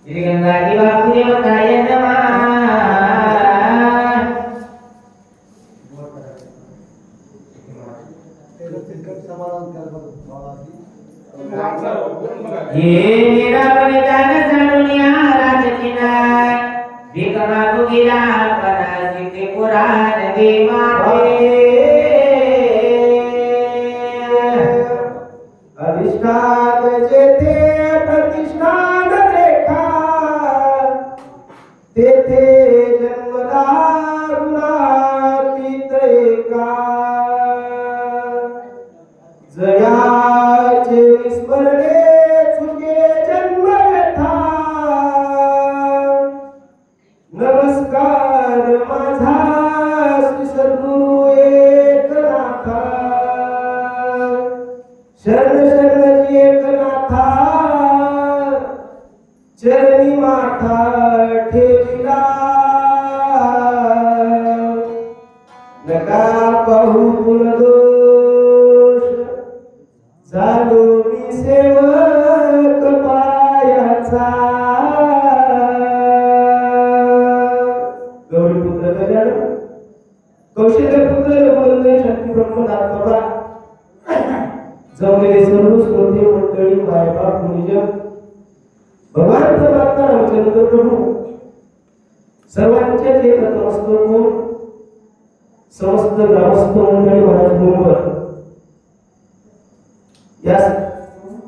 श्रीगंगाधी वासुदेवताय नमः। ये निरावरितान जाणूनिया राजचिना भीक मागू गेला पराजिते पुराण दे मागे अधिष्ठान जेथे प्रतिष्ठान रेखा तेथे जन्मला गुणातीत एका जयाचे स्मरणे चुके जन्म व्यथा नमस्कार माझा श्री सद्गुरु एकनाथा शरण शरण एकनाथा चरणी माथा ठेविला नका पाहू गुणदोष झालो मी सेवक पायाचा गौरीपुत्र गजानन कौशल्यपुत्र रघुनंदन शक्ती ब्रह्मनाथ बाबा जमलेले सर्व श्रोते मंडळी मायबाप मुनिजन भगवान परमात्मा रामचंद्र प्रभू सर्वांच्या जे नतमस्तक होऊन समस्त ग्रामस्थ मंडळी महाराज मुंबई या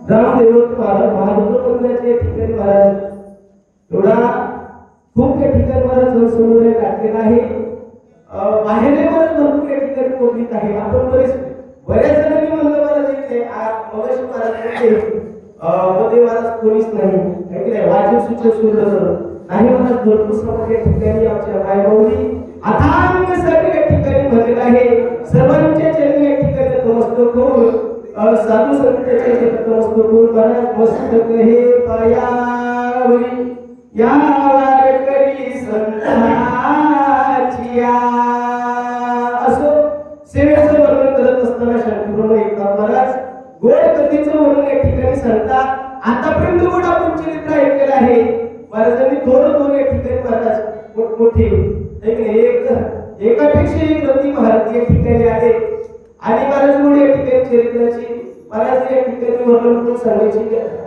ग्रामदेवत महारुद्र मंदिराच्या ठिकाणी महाराज एवढा खूप या ठिकाणी महाराज समुदाय टाकलेला आहे बाहेर भरपूर या ठिकाणी कोकणीत आहे आपण बऱ्याच जणांनी म्हणलं मला येते मगाशी महाराज मध्ये महाराज कोणीच नाही वाचन सूचक सुरलं नाही महाराज भरपूर समाज या ठिकाणी आमच्या मायबाऊनी अथांग सगळ्या ठिकाणी भरलेला आहे सर्वांच्या चरणी या ठिकाणी नतमस्तक होऊन साधू संतांच्या नतमस्तक होऊन महाराज मस्तक हे पायावरी या वारकरी संतांची असो सेवेचं वर्णन करत असताना शांतीप्रभू एकनाथ महाराज गोड कथेचं वर्णन या ठिकाणी सांगतात आतापर्यंत गोड आपण चरित्र ऐकलेलं आहे महाराजांनी थोडं या ठिकाणी महाराज मोठमोठे एकापेक्षा एक गती भारतीय ठिकाणी आहे आणि महाराज गोड या ठिकाणी चरित्राची महाराज या ठिकाणी वर्णन करून सांगायची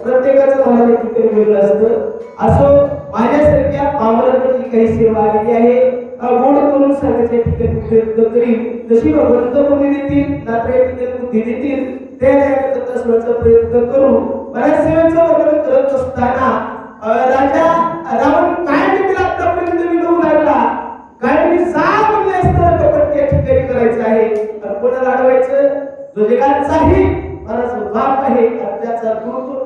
प्रत्येकाचं महाराज या ठिकाणी वेगळं असतं असो माझ्यासारख्या पामरांची काही सेवा आलेली आहे गोड करून सांगायच्या ठिकाणी प्रयत्न करीन जशी भगवंत कोणी देतील नात्या ठिकाणी बुद्धी देतील त्या प्रयत्न करू बऱ्याच सेवेचं वर्णन करत असताना राजा रावण काय देखील आतापर्यंत विनवू लागला काय मी जा म्हणले असताना कपट त्या ठिकाणी करायचं आहे कोणाला अडवायचं जो जगाचाही महाराज बाप आहे त्याचा गुरु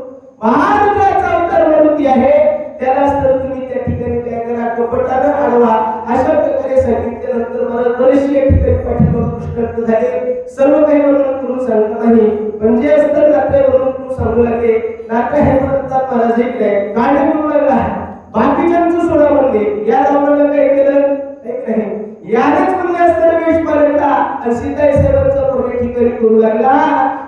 महारुद्राचा अवतार मारुती आहे त्याला तर तुम्ही त्या ठिकाणी काय करा कपटानं अडवा अशा प्रकारे सांगितल्यानंतर मला बरेचसे या ठिकाणी पाठीमाग पुष्कळ झाले सर्व काही वर्णन करून सांगत नाही पण जे असतं नाट्य वर्णन करून सांगू लागले नाट्य हे म्हणतात महाराज एक नाही गाडी म्हणू लागला बाकीच्यांचं सोडा म्हणले या रावणाला काय केलं नाही यानेच म्हणले असताना वेश पालटला आणि सीता सेवनचा पूर्ण ठिकाणी करू लागला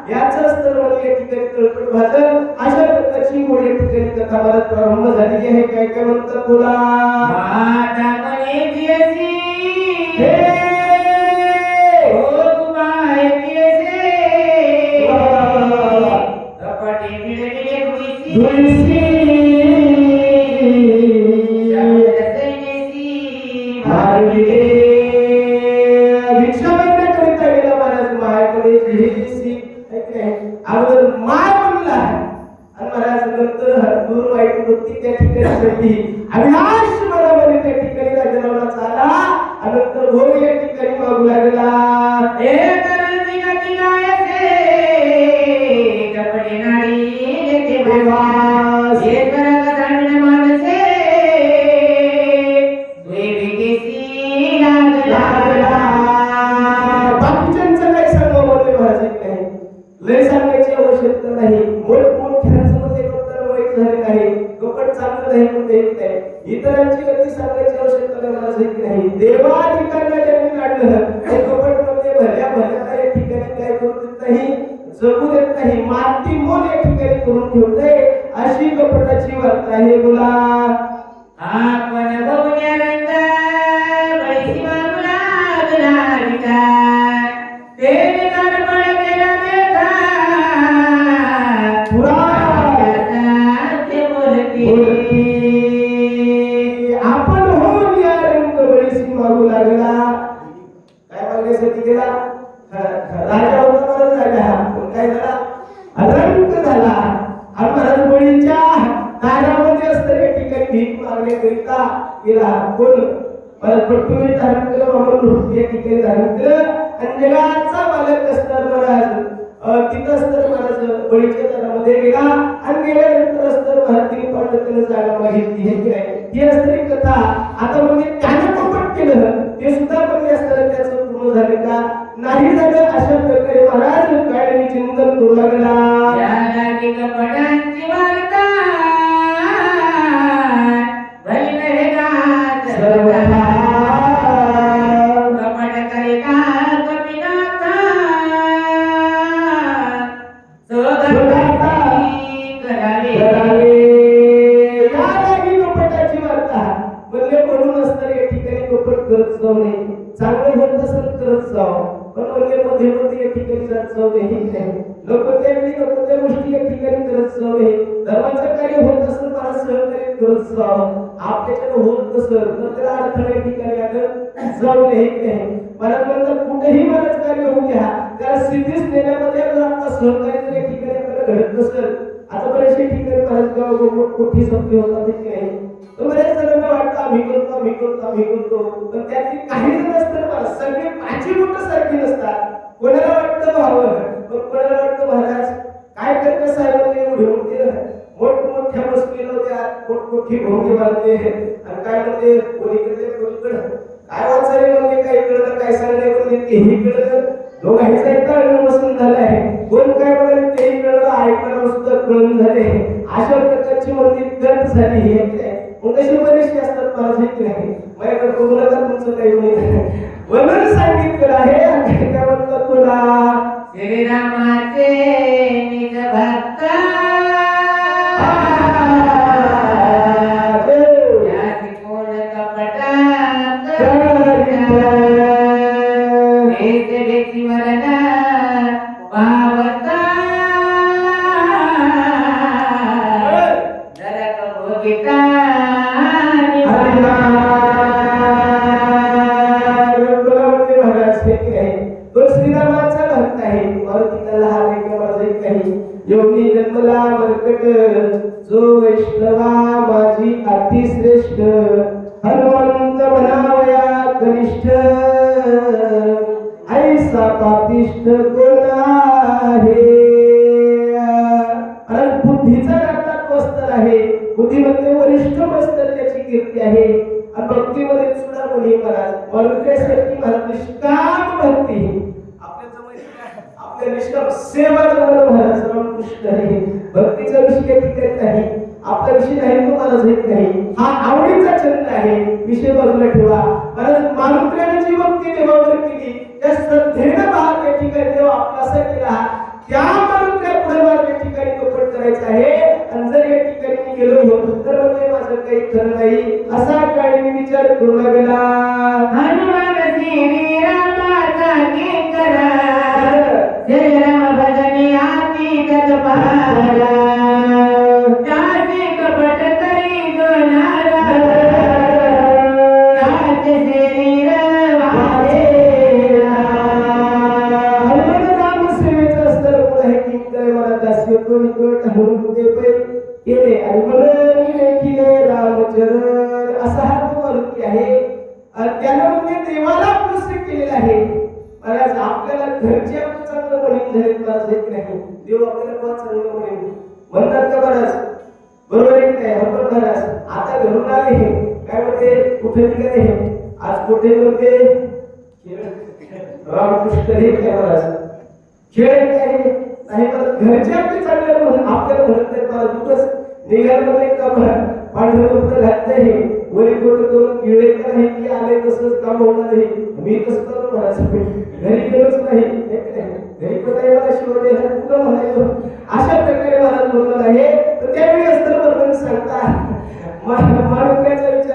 याच तर म्हणजे या ठिकाणी तळपट भाजल अशा प्रकारची मोठ्या ठिकाणी कथा मला प्रारंभ झालेली आहे काय काय म्हणतात बोला माता म्हणे जियसी हे ओ तुमाय जियसे कपटे मिळविले धुईसी धुईसी शब्दसैनेसी मारविले भिक्षा मागण्याकरिता गेला महाराज मायाकडे जिहिसी अगोदर माय म्हणला आणि महाराज नंतर दूर वाईट वृत्ती त्या ठिकाणी पडली अविनाश मनामध्ये त्या ठिकाणी राजनामाचा आला आणि नंतर भोग या ठिकाणी मागू लागला हे करती गती नायसे कपटे नाडी लेते देवास हे करत जाणीन मानसे तुझे विकेसी लागला बाकीच्यांचं काय सांगावं म्हणले महाराज नाही लय सांगायची आवश्यकता नाही मोठमोठ्यांचं मध्ये करताना वाईट झाले नाही कपट चांगलं नाही म्हणते येत नाही इतरांची गती सांगायची आवश्यकता महाराज नाही देवा ठिकाणी त्यांनी काढलं हे कपट मध्ये भल्या भल्या या ठिकाणी काय करू देत नाही जगू देत नाही माती मोल या ठिकाणी करून ठेवते अशी कपटाची वार्ता आहे बोला आपण बघूया रंग बळीची मागुला गुलाबिका ते गडबड केला देखा ते बोलती आपण होऊया रंग बळीची मागू लागला काय मागण्यासाठी गेला राजा होता महाराज राजा पण काय झाला रंग झाला आणि महाराज बळीच्या दारामध्ये असणाऱ्या ठिकाणी भीक मागण्याकरिता गेला कोण महाराज पटुनी धारण केलं मामूल या ठिकाणी धारण केलं आणि जगाचा मालक असणार महाराज तिथं असताना महाराज बळीच्या दारामध्ये गेला आणि गेल्यानंतर असताना महाराज तिने पांडुरंगाला जागा मागितली हे की नाही ही असणारी कथा आता म्हणजे त्याने कपट केलं ते सुद्धा कमी असताना त्याचं पूर्ण झालं का नाही झालं अशा प्रकारे महाराज काळी चिंतन करू लागला या लागी कपटांची वार्ता भली नव्हे गात सर्वथा कपट करे का कपिनाथा सोगंधाची करावे या लागी कपटाची वार्ता म्हणजे म्हणून असणारे या ठिकाणी कपट करत जाऊ नये चांगलं होत असेल करत जाऊ पण म्हणजे मध्ये मध्ये या ठिकाणी जात जाऊ नये हे नाही नको त्यावेळी नको त्या गोष्टी या ठिकाणी करत जाऊ नये धर्माचं कार्य होत असेल मला सहकार्य करत जाऊ आपल्याच्यानं होत नसेल तर त्याला अडथळा या ठिकाणी आलं जाऊ नये हे नाही मला म्हणतात कुठेही मलाच कार्य होऊ द्या त्याला सिद्धीच नेण्यामध्ये आपला सहकार्य जर या ठिकाणी आपल्याला घडत नसेल आता बरेचसे ठिकाणी बऱ्याच गाव मोठी सभ्य होतात हे नाही तर बऱ्याच जणांना वाटतं आम्ही करतो पण त्यातली काही जण असतात मला सगळे पाची बोट सारखी नसतात कोणाला वाटतं व्हावं पण कोणाला वाटतं महाराज काय करतं साहेब एवढे मोठे मोठमोठ्या बसलेल्या होत्या मोठमोठी भोंगे बांधले आणि काय म्हणते कोणीकडे काय वाचायला म्हणजे काय कळलं काय सांगणे म्हणजे तेही कळलं दोघांचा कळणं बसून झालं आहे कोण काय म्हणाले तेही कळलं ऐकणं सुद्धा कळून झाले अशा प्रकारची मंदिर गत झाली हे मग कशी बरेचशी असतात माझे की नाही माझ्याकडे बघू नका तुमचं काही नाही म्हणून सांगितलं आहे आणि काय म्हणतात तुला श्रीरामाचे निज भक्त याची कोण कपटात हेच व्यक्ती वरना पावता नरक भोगिता श्रीरामाचा भक्त आहे मारुतीला हा वेगळा काही योगी जन्मला मरकट जो वैष्णवा माझी अतिश्रेष्ठ हनुमंत म्हणावया कनिष्ठ ऐसा पापिष्ट कोण आहे कारण बुद्धीचा नाटक मस्तर आहे बुद्धीमध्ये वरिष्ठ मस्तर त्याची कीर्ती आहे आणि भक्तीमध्ये सुद्धा कोणी महाराज मरुदेसाठी महाराज निष्काम भक्ती आपल्या निष्काम सेवा जवळ महाराज रामकृष्ण आहे भक्तीचा विषय ठिकाणी नाही आपला विषय नाही तो महाराज येत नाही हा आवडीचा छंद आहे विषय बाजूला ठेवा महाराज मानुक्याने जी भक्ती देवावर केली त्या श्रद्धेनं भाव त्या ठिकाणी देव आपलासा केला त्या मानुक्या पुढे मला त्या ठिकाणी कपट करायचं आहे आणि जर या ठिकाणी मी गेलो तर म्हणजे माझं काही खरं नाही असा काळी मी विचार करू लागला हनुमान श्रीरामाचा किंकर जय राम भजनी आती तत्पाला त्याचे कपट करी दोनारा त्याचे शरीर वाचेला हनुमान राम सेवेचं असतं पुढे हे किंकर मला दास्य कोणी कोट म्हणून ते पै केले आणि म्हणून लेखिले रामचरण असा हा तो मारुती आहे त्याला म्हणजे देवाला पुरस्कृत केलेला आहे महाराज आपल्याला घरचे आपण चांगलं म्हणून झाले महाराज एक नाही देव आपल्याला पण चांगलं म्हणून म्हणतात का महाराज बरोबर आहे काय आपण महाराज आता घरून आले काय म्हणते कुठे निघाले आज कुठे म्हणते रामकृष्ण हे काय महाराज खेळ काय नाही महाराज घरचे आपले चांगले म्हणून आपल्याला म्हणत नाही महाराज उगाच निघालं म्हणजे का पांढरं घातलं हे वरी कोट करून गिळे का नाही की आले तसंच काम होणार नाही मी कसं करू महाराज घरी गेलोच नाही घरी कोणाही मला शिवते तुला म्हणायचं अशा प्रकारे महाराज बोलणार आहे तर त्यावेळी असतं बरोबर सांगता माणुक्याचा विचार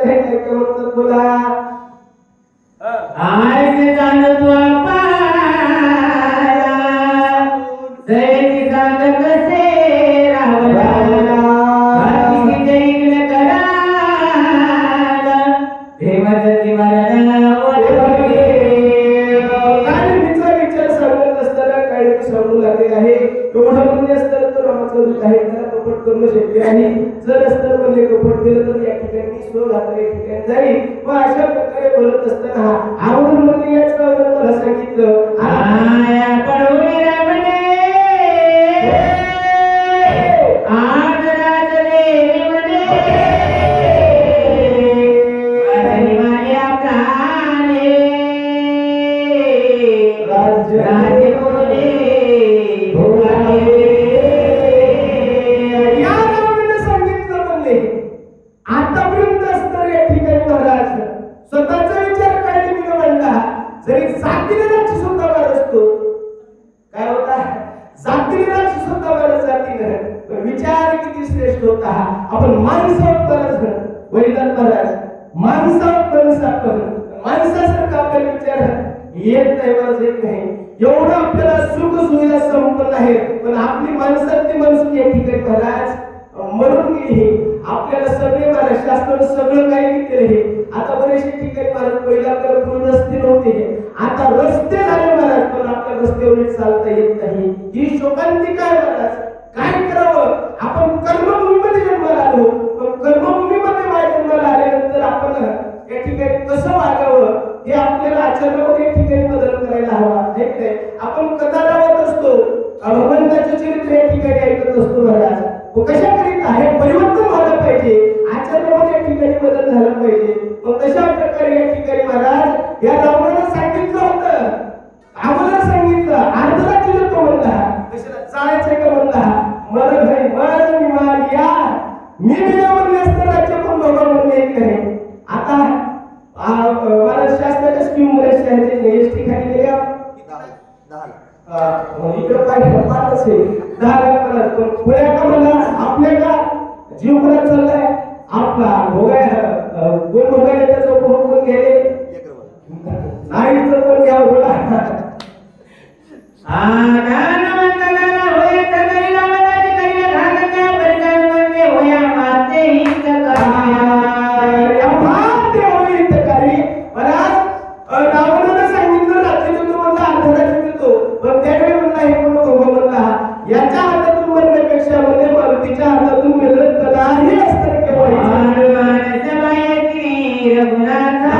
दिलं तर या ठिकाणी मी स्व घातले या ठिकाणी जाईल. व अशा प्रकारे बोलत असताना आवडून म्हणजे याच मला सांगितलं आया पडोली रामने आज राजदेवी म्हणे वाजनी माझ्या प्राणे राज्य बोले या रावणाने सांगितलं म्हणले आतापर्यंत असतं या ठिकाणी महाराज स्वतःचा विचार काय मी म्हणला जरी जातीने राक्षस सुद्धा मारत असतो काय होता जातीने राक्षस सुद्धा मारत जातीनं पण विचार किती श्रेष्ठ होता आपण माणसावर परत वैदान महाराज माणसावर परत आपण माणसासारखं आपल्याला विचार येत नाही मला येत नाही एवढं आपल्याला सुख सुविधा संपन्न आहे पण आपली माणसातली माणसं या ठिकाणी महाराज मरून गेली आपल्याला सगळे महाराज शास्त्रानं सगळं काही केले आता बरेचसे ठिकाणी महाराज पहिले आपल्याला पूर्ण रस्ते नव्हते आता रस्ते झाले महाराज पण आपल्या रस्त्यावर चालता येत नाही ही शोकांतिका आहे महाराज काय करावं आपण कर्मभूमीमध्ये जन्माला आलो पण कर्मभूमीमध्ये माझ्या जन्माला आल्यानंतर आपण या ठिकाणी कसं वागावं हे आपल्याला आचरणामध्ये या ठिकाणी बदल करायला हवा हे काय आपण कथा लावत असतो भगवंताचे चरित्र या ठिकाणी ऐकत असतो महाराज कशा करीता हे परिवर्तन व्हायला पाहिजे आचरणामध्ये या ठिकाणी बदल झाला पाहिजे मग तशा प्रकारे या ठिकाणी महाराज या रावणाला सांगितलं होतं आम्हाला सांगितलं अर्धराज्य देतो म्हणला कशाला जायचं का म्हणला मर भाई मर निमाल या मी बिना म्हणले असतं राज्य पण बघा म्हणले नाही आता मला शासनाच्या स्कीम बऱ्याचशा आहेत एसटी खाली गेल्या इकडं पाहिजे पाठच आहे 10 लाख मला पण पुण्या का मला आपल्या का जीव कुठं चाललाय आपला भोगाय कोण भोगायला त्याचा उपभोग कोण घ्यायले नाही तर कोण घ्यावं बोला आदान मंगला होय तगरी लावलाची करिया धागच्या बरकान मध्ये होया माते हित या माते होई तकारी महाराज रावणाने सांगितलं राज्य देतो म्हणला अर्धराज्य देतो पण त्यावेळी म्हणला हे कोण भोग म्हणला याच्या हातातून मरण्यापेक्षा मध्ये मारुतीच्या हातातून मिळत कलाही असतं केव्हा मानस मायती रघुनाथा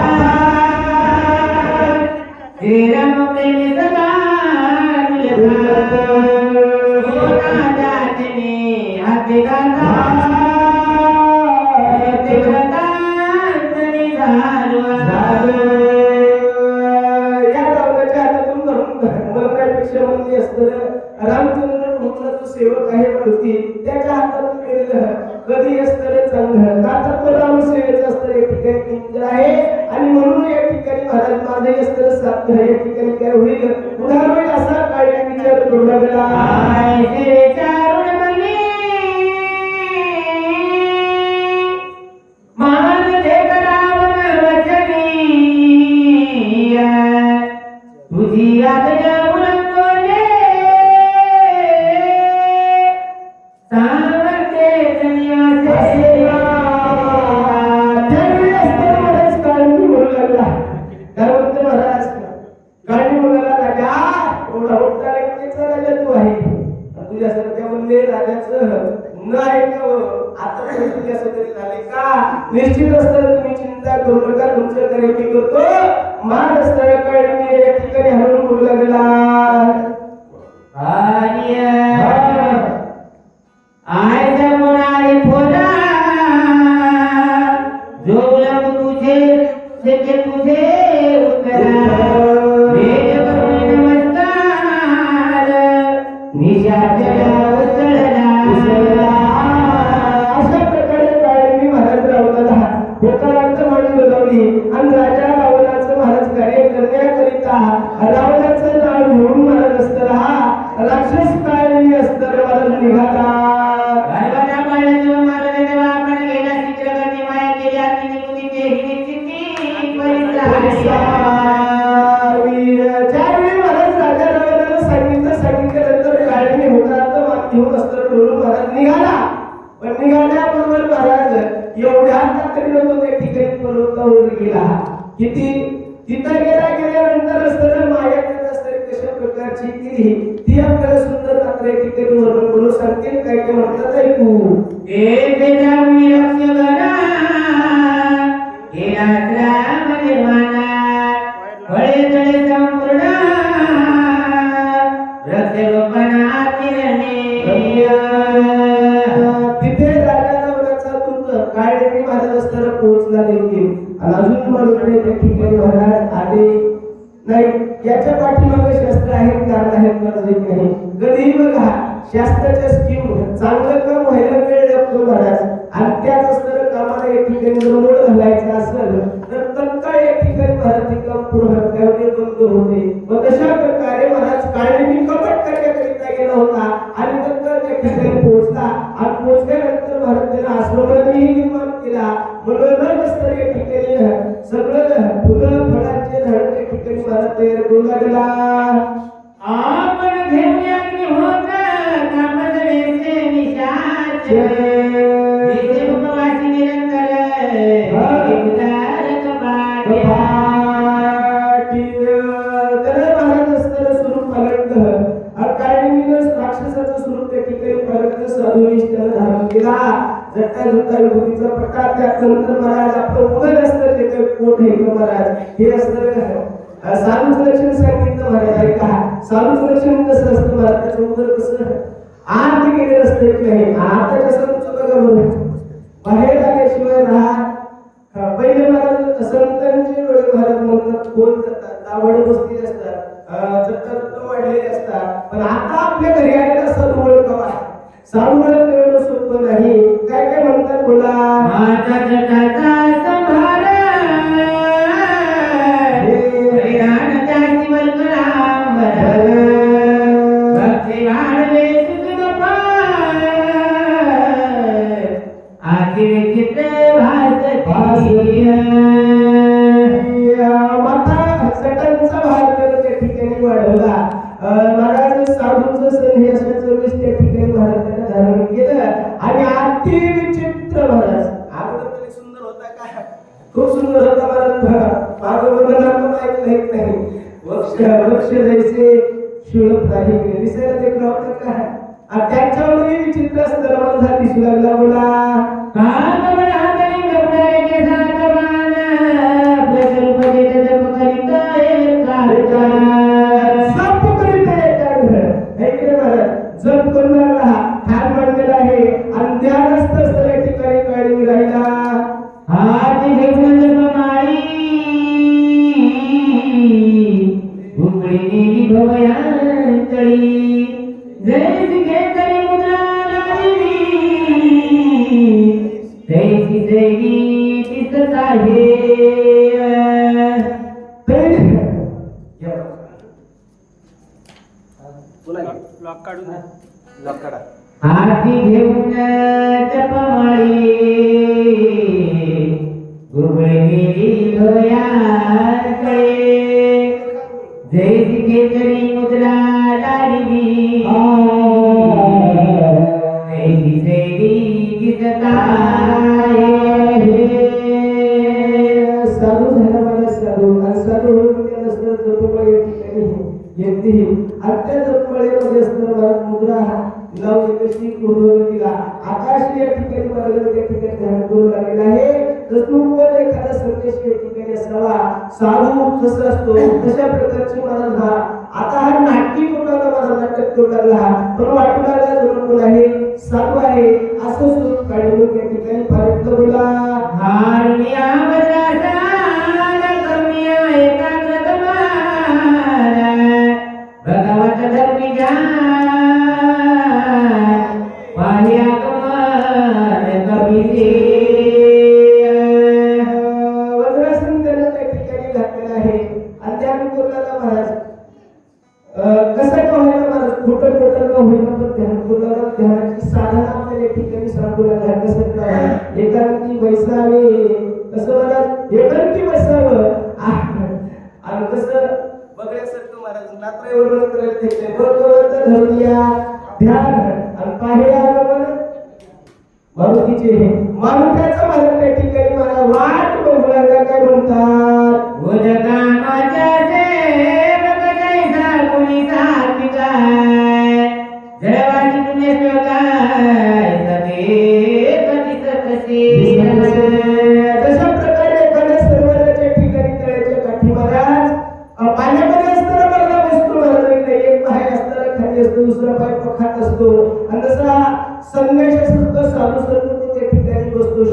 हे राम प्रेमी सदा होता जातने हाते गाता ते व्रतांतनी झालवा या रावणाच्या हातातून मरण्यापेक्षा म्हणजे असतं रामचंद्र म्हणून जो सेवक आहे मारुती त्याच्या हातातून मिळेल कधी असतं चांगलं का तर तो राम सेवेचं असतं एक ठिकाणी किंचित आहे आणि म्हणून या ठिकाणी महाराज माझे असतं साध्य या ठिकाणी काय होईल उदाहरण होईल असा काय विचार जोडला गेला विचारून म्हणे मान दे रावण वचनी तुझी आज्ञा उल्लंघने सांगते दुनियाचे त्यावेळी असतं महाराज काळजी बोलू लागला काय म्हणतो महाराज काळजी बोलू लागला राजा एवढा मोठा व्यक्तीचा राजा तू आहे तुझ्यासारख्या म्हणले राजाचं न ऐकावं आता तुझ्यासाठी तरी झाले का निश्चित असतं तुम्ही चिंता करू नका तुमच्या कार्य मी करतो मान असताना काळजी या ठिकाणी हळून बोलू लागला आय जमुनारी फोडा जोलम तुझे सेके तुझे उत्तरा वेद करून नमस्कार निशाचला उसळला अशा प्रकारे काळजी महाराज रावणाला होकारांचं म्हणून बोलावली आणि राजा रावणाचं महाराज कार्य करण्याकरिता रावणाचं नाव घेऊन महाराज असताना राक्षस काळजी असताना महाराज निघाला गर्भाच्या पाण्याचं मारले तेव्हा आपण गेला चित्रकरणी माया केली आती निकुतीचे हिने चित्ती परिसला ज्यावेळी महाराज राजा रावणाला सांगितल्यानंतर काळजी होकारांचं मान घेऊन असताना डोलून महाराज निघाला पण निघाल्याबरोबर महाराज एवढ्या ताकदीनं तो त्या ठिकाणी पर्वतावर गेला किती तिथं गेल्यानंतर असताना माया करत असताना कशा प्रकारची केली ती आपल्याला सुंदर मात्र ठिकाणी वर्णन करून सांगतील काय काय म्हणतात ऐकू ते जाऊन रक्ष करा काळेबी महाराज असताना पोहोचला देखील आणि अजून म्हणून त्या ठिकाणी महाराज आले नाही. याच्या पाठीमागे शास्त्र आहेत, कारण आहेत नाही. कधीही बघा शास्त्राच्या स्कीम चांगलं काम व्हायला वेळ लागतो महाराज, आणि त्याच असताना कामाला एक ठिकाणी जर मोड घालायचा असेल तर तत्काळ एक ठिकाणी महाराज ते काम पूर्ण करण्यावर बंद होते. व तशा प्रकारे महाराज काळेबी कपट करण्याकरिता गेला होता आणि तत्काळ त्या ठिकाणी पोहोचला. आणि पोहोचल्यानंतर महाराज त्याला आश्रमातही निर्माण केला. म्हणून असताना एक ठिकाणी सगळं फुलं फळांचे झाड त्या ठिकाणी महाराज तयार करू लागला. आपण घेऊन अग्निहोत्र कामद वेसे निशाच विसे उपवासी निरंतर उदार कपाटी. त्याला महाराज असताना स्वरूप पालटलं. काळिंगीनं राक्षसाचं स्वरूप त्या ठिकाणी पालटलं. साधुनिष्ठानं धारण केला. जट्टा जुट्टा विभूतीचा प्रकार. त्यानंतर महाराज आपलं उगल असतं जे काही पोट आहे महाराज हे असतं साधूचं लक्षण सांगितलं महाराज. ऐका साधूचं लक्षण कसं असतं महाराज, त्याचं उदर कसं आत गेलेलं असतं की नाही. आता कसं तुमचं बघा बरोबर बाहेर आल्याशिवाय राहा. पहिले महाराज संतांचे डोळे महाराज म्हणतात खोल जातात, दावड बसलेले असतात, चट्टा वाढलेले असतात. पण आता आपल्या घरी आलेला साधू ओळखावा. साधू ओळखणं एवढं सोपं नाही. काय काय म्हणतात बोला. माता जटाचा संभार हरिदान त्यासी वल्करांबर भक्ती वाढले सुखगोपाळ आती विचित्र भासती. माता सटांचा भार त्यानं त्या ठिकाणी वाढवला. महाराज साधूचं संन्यासाचं वेश त्या ठिकाणी महाराज त्यानं धारण केलं आणि अति विचित्र महाराज. अगोदर तरी सुंदर होता का, खूप सुंदर होता महाराज. मागं वर्णन आपण ऐकलं नाही. वृक्ष जैसे शुळप नाही दिसायला देखील होतं का. त्याच्यावरही विचित्र असताना मला दिसू लागला बोला. जप करू लागला, ठाण मांडलेला आहे आणि ध्यानस्थ असलेल्या ठिकाणी काळी राहिला. हात घेऊन जपमाळी उघडीने भवयांतळी जैसी घेतली मुद्रा लावली तैसी जैनी दिसत आहे. हाती घेऊन जपमाळी उघडीने भवयांतळी जैसी घेतली मुद्रा लावली तैसी जैनी दिसत आहे. साधू झाला मला साधू आणि साधू होऊन त्या नसतं जपमाळी या ठिकाणी घेतली. आत्या जपमाळीमध्ये असताना मुद्रा लावली कशी पूर्ण तिला आकाश या ठिकाणी मला त्या ठिकाणी ध्यान करू लागलेला आहे. जसं एखादा संदेश या ठिकाणी असावा साधू कसं असतो तशा प्रकारचे महाराज हा. आता हा नाटकी कोणाला माझा नाटक करू लागला पण वाटू लागला जणू कोण आहे साधू आहे असं स्वरूप काढून त्या ठिकाणी फारकलं बोला. हार्या बजाचा करुण्या एकाग्र मारा भगवत धर्मी पाहिया कमान कविते. वज्रासन त्याला त्या ठिकाणी घातलेलं आहे आणि त्या अनुकूलाला महाराज कसं का होईना महाराज खोटं खोटं का होईना पण ध्यान कुलाला ध्यानाची साधना आपल्याला या ठिकाणी सांगू लागला. कसं काय एकांती बैसावे कसं महाराज एकांती बसावं आणि कसं बघण्यासारखं महाराज नात्रावर करायला भगवंत धरूया ध्यान आणि पाहिया गमन मारुतीचे हे मारुत्याचं महाराज त्या ठिकाणी मला वाट बघू लागला. काय म्हणतात उदकामाच्या सेवक जैसा कुणी सात्विकाय जळवाची पुण्यश्लोकाय सते पतिसतसे. तशा प्रकारे एखाद्या सर्वांच्या ठिकाणी तळ्याच्या काठी महाराज पाण्यामध्ये असताना बघा बसतो महाराज. एक पाय असताना खाली असतो दुसरा पाय पखात असतो आणि जसा संन्यास असतो साधू संत त्या ठिकाणी बसतो.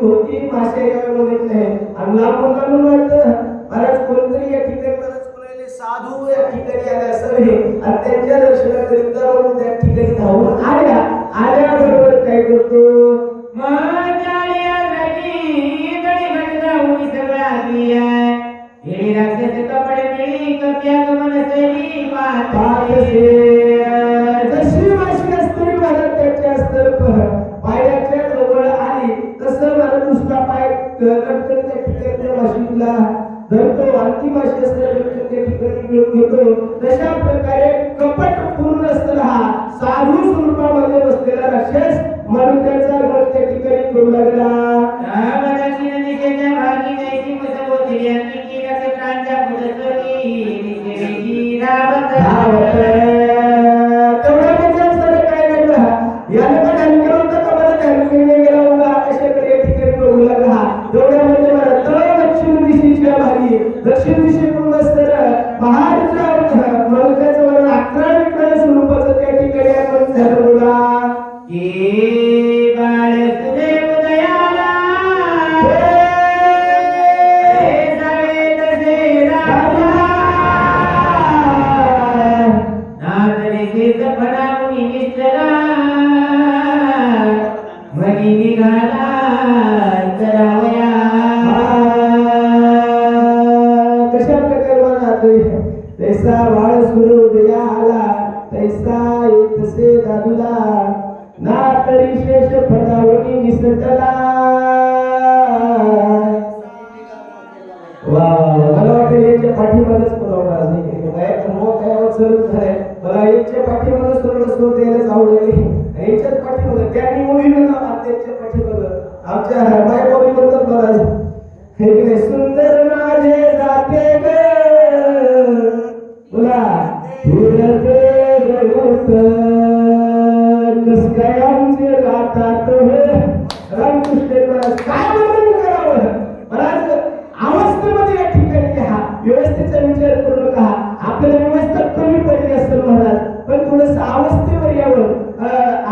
होती मासे यावे म्हणत नाही आणि लांबून लांबून वाटतं महाराज कोणतरी या ठिकाणी महाराज कोणाले साधू या ठिकाणी आले असावे आणि त्यांच्या दर्शनाकरिता म्हणून त्या ठिकाणी धावून आल्याबरोबर काय करतो महाचार्य रगी गडी घटना उनी सगळा दिया हे राक्षस कपडे मिळी कप्या गमन सैली पाहते जशी माशी असते महाराज त्याच्या अस्तर पायाच्या जवळ आली तसं मला दुसरा पाय कटकन त्या ठिकाणी त्या माशीला धरतो आणखी माशी असल्यानंतर त्या ठिकाणी घेऊन घेतो तशा प्रकारे कपट पूर्ण असलेला हा साधू स्वरूपामध्ये बसलेला राक्षस म्हणून त्याचा गळ त्या ठिकाणी करू लागला रावणाची नदीच्या भागी जायची मुसबोधली आणि की नक्षत्रांच्या पुढसोरी निशेची रावण तेवढ्या म्हणजे असताना काय घडलं याला पण ध्यान केलं होतं का मला ध्यान केलं गेला होता आकाशाकडे या ठिकाणी बघू लागला तेवढ्या म्हणजे मला तर दक्षिण दिशेच्या भागी दक्षिण दिशेकडून असताना पहाडच्या मलकाचं वरून 11 विक्रम स्वरूपाचं त्या ठिकाणी आपण झालं बोला की बाळ सुदेव दयाला जावे तसे राजा नाथने शेत फडावून निसला मनी निघाला करावया कशा प्रकारे म्हणातोय तैसा वाळ सूर्य उदया आला तैसा तसे दादूला ना तरी शेष फटावणी निसटला वा मला वाटतं यांच्या पाठीमागच पुरवणार मला यांच्या पाठीमागं सर्व स्रोत द्यायलाच आवडले यांच्याच पाठीमागं त्यांनी मोहिलं ना त्यांच्या पाठीमागं आमच्या बायकोनी म्हणतात महाराज हे की नाही सुंदर माझे जाते ग तुला फुलते गवत कस काय आमचे गातात रामकृष्ण महाराज काय वर्णन करावं महाराज अवस्थेमध्ये या ठिकाणी घ्या व्यवस्थेचा विचार करू नका आपल्याला व्यवस्था कमी पडली असेल महाराज पण थोडस अवस्थेवर यावं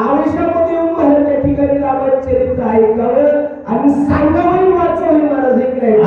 आयुष्यामध्ये येऊन महाराज त्या ठिकाणी रामाचं चरित्र ऐकावं आणि सांगावं वाचावं महाराज हे काय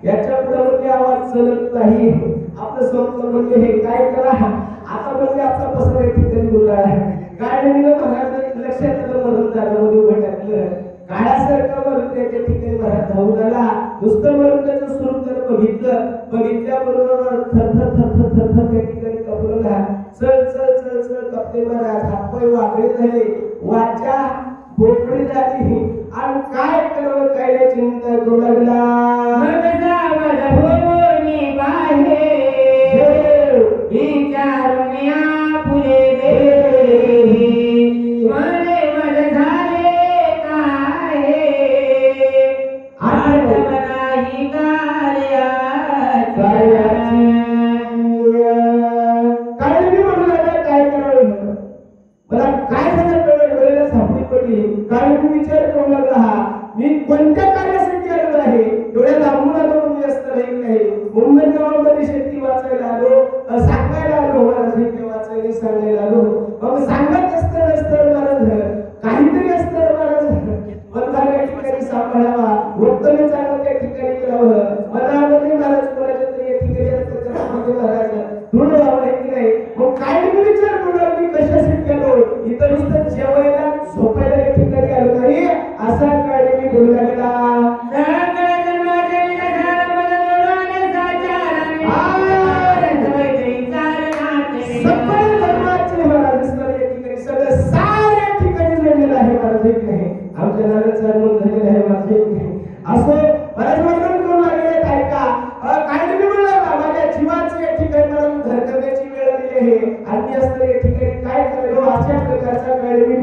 याच्या पुढे म्हणजे आवाज चलत नाही आपलं संपलं म्हणजे हे काय करा आता म्हणजे आता पसरा ठिकाणी बोला गाडीने महाराज लक्षात मरून जाण्यामध्ये उभं टाकलं काळासारखा मरून त्याच्या ठिकाणी महाराज धावून आला नुसतं मरून त्याचं स्वरूप त्यानं बघितल्याबरोबर थरथर थरथर थरथर त्या ठिकाणी कपडला चल चल चल चल कपडे महाराज हातपाय वाकडे झाले वाचा बोकडी झाली आणि काय करावं काय चिंता करू लागला विचार करू लागला मी कोणत्या कार्यासाठी आलो आहे एवढ्या लांबून आलो म्हणजे असतं नाही मुंबई जबाबदारी शेती वाचायला आलो सांगायला आलो मला शेती वाचायला सांगायला आलो मग सांगत असतं नसतं महाराज काहीतरी असतं महाराज मला या ठिकाणी सांभाळावा वक्तव्य चांगलं त्या ठिकाणी करावं मला म्हणजे महाराज कोणाच्या तरी या ठिकाणी महाराज दृढ व्हावं की नाही मग काय विचार करू मी कशासाठी आलो इथं नुसतं जेवायला झोपायला या ठिकाणी आलो नाही असा काळ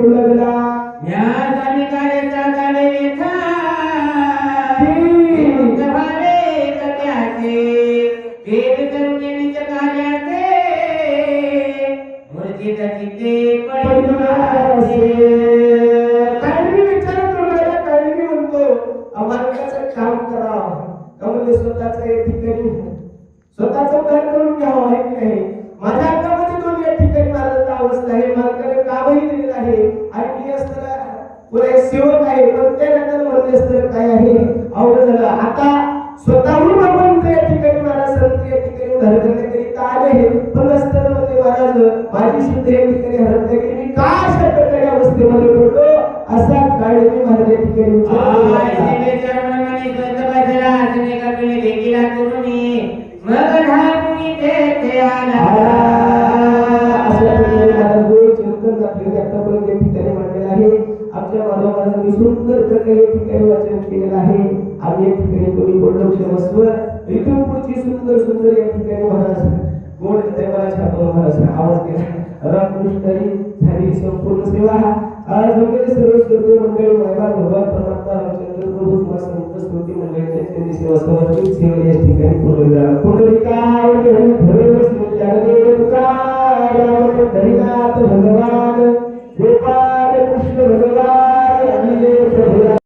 उलगला या स्वामी कार्याचा काळे व्यथा ती मुक्त व्हावे कट्याचे वेद करुणेच्या कार्याचे मूर्तीत चित्ते पडिनासे काही मी विचारत राहिला काही मी म्हणतो अमानकाचं काम करावं का म्हणजे स्वतःचं या ठिकाणी स्वतःचं घर करून घ्यावं आहे की नाही माझ्या अंगामध्ये दोन या ठिकाणी महाराजांचा अवस्था आहे मालकाने कामही दिलेलं आहे आणि मी असताना पुरा एक सेवक आहे पण त्या नात्यानं म्हणले असतं काय आहे अवघड झालं आता स्वतःहून भगवंत या ठिकाणी महाराज संत या ठिकाणी उद्धार करण्याकरिता आले आहे पण असताना म्हणले महाराज माझी शुद्ध या ठिकाणी हरप गेली मी का अशा प्रकारे अवस्थेमध्ये पडलो असा काळजी मी महाराज या ठिकाणी आमच्या मानवाने सुंदर प्रकारे या ठिकाणी वाचन केलेलं आहे आम्ही या ठिकाणी तुम्ही बोललो क्षमस्व इथून पुढची सुंदर सुंदर या ठिकाणी महाराज गोड देवाला छापून महाराज आवाज केला रामकृष्णारी झाली संपूर्ण सेवा आज वगैरे सर्व श्रोते मंडळी महिला भगवान परमात्मा रामचंद्र प्रभू किंवा संत स्तुती मंडळीच्या चरणी सेवा समर्पित सेवा या ठिकाणी पूर्ण झाला पुंडलिका भगवान